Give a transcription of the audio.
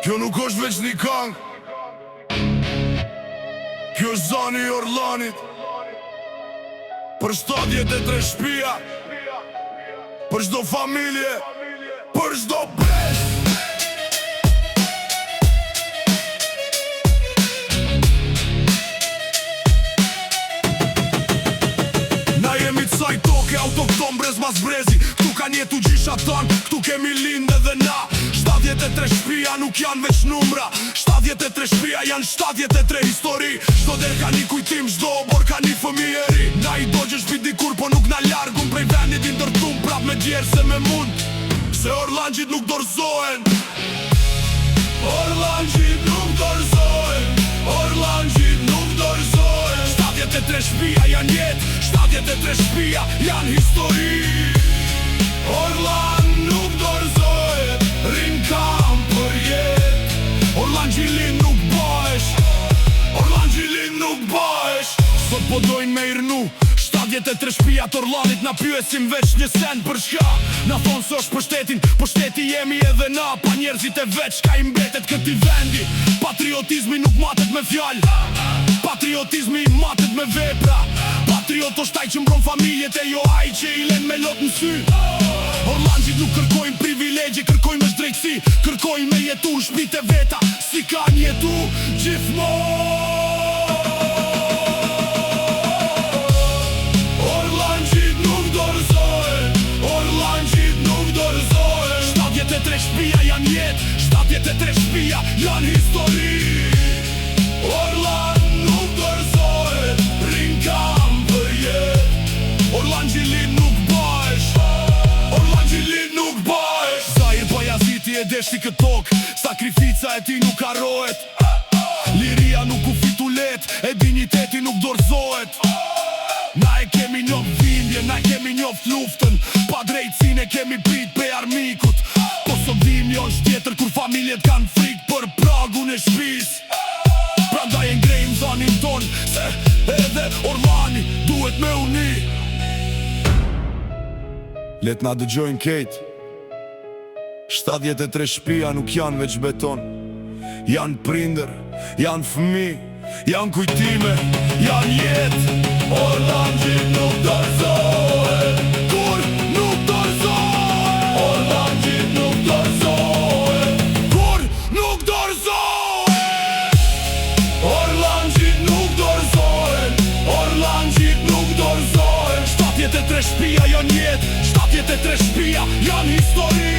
Kjo nuk është veç një këngë, kjo është zani i Orlanit. Për 73 shtëpia, për çdo familje, për çdo brez. Na jemi t'saj toke, autokton brez mas brezi. Ktu kanë jetu gjisha tonë, ktu kemi lindë edhe na. 73 shtëpia nuk janë veç numra, 73 shtëpia janë 73 histori. Çdo der ka një kujtim, çdo obor ka një fëmijëri. Na i do që shpi dikur, po nuk na largun prej vendit i ndërtum prap me djerë se me mund. Se Orlangjit nuk dorzohen, Orlangjit nuk dorzohen, Orlangjit nuk dorzohen. 73 shtëpia janë jetë, 73 shtëpia janë histori. Orlan nuk dorzohet, rin kam për jet. Orlangjilin nuk bëhesh, Orlangjilin nuk bëhesh. Sot po dojnë me irnu 73 shtëpia të Orlanit. Na pyesim veç një sen për shka. Na thonë se është për shtetin, po shteti jemi edhe na. Pa njerëzit e veç ka i mbetet këti vendi. Patriotizmi nuk matet me fjall, patriotizmi matet me vepra. Patriot është taj që mbron familjet e jo aj që i len me lot në sy. Orlangjit nuk kërkojnë privilegje, kërkojnë me shtrejtësi. Kërkojnë me jetu në shpit e veta, si kanë jetu gjithmonë. Orlangjit nuk dorzohen, Orlangjit nuk dorzohen. 73 shtëpia janë jetë, 73 shtëpia janë histori. Orlan nuk dorzohet, rin kam për jet. Orlangjilin nuk bëhesh, Orlangjilin nuk bëhesh. Zahir Bajaziti e deshti këtë tokë, sakrifica e ti nuk harrohet. Liria nuk u fitu let, e digniteti nuk dorzohet. Na e kemi njoft vindje, na e kemi njoft luftën. Pa drejtësin e kemi prit pe armikut. Po sot dim jo është tjetër kur familjet kanë frik për pragun e shpis. Prandaj e ngrejmë zanin ton, se edhe Orlani duhet me uni. Let na dëgjojnë kejt, 73 shtëpia nuk janë veç beton. Janë prinder, janë fëmi, janë kujtime, janë jetë. Orlangjit nuk dorzohet, kur nuk dorzohet. Orlangjit nuk dorzohet, kur nuk dorzohet. Orlangjit nuk dorzohet, Orlangjit nuk dorzohet. 73 shtëpia janë jetë, 73 shtëpia janë histori.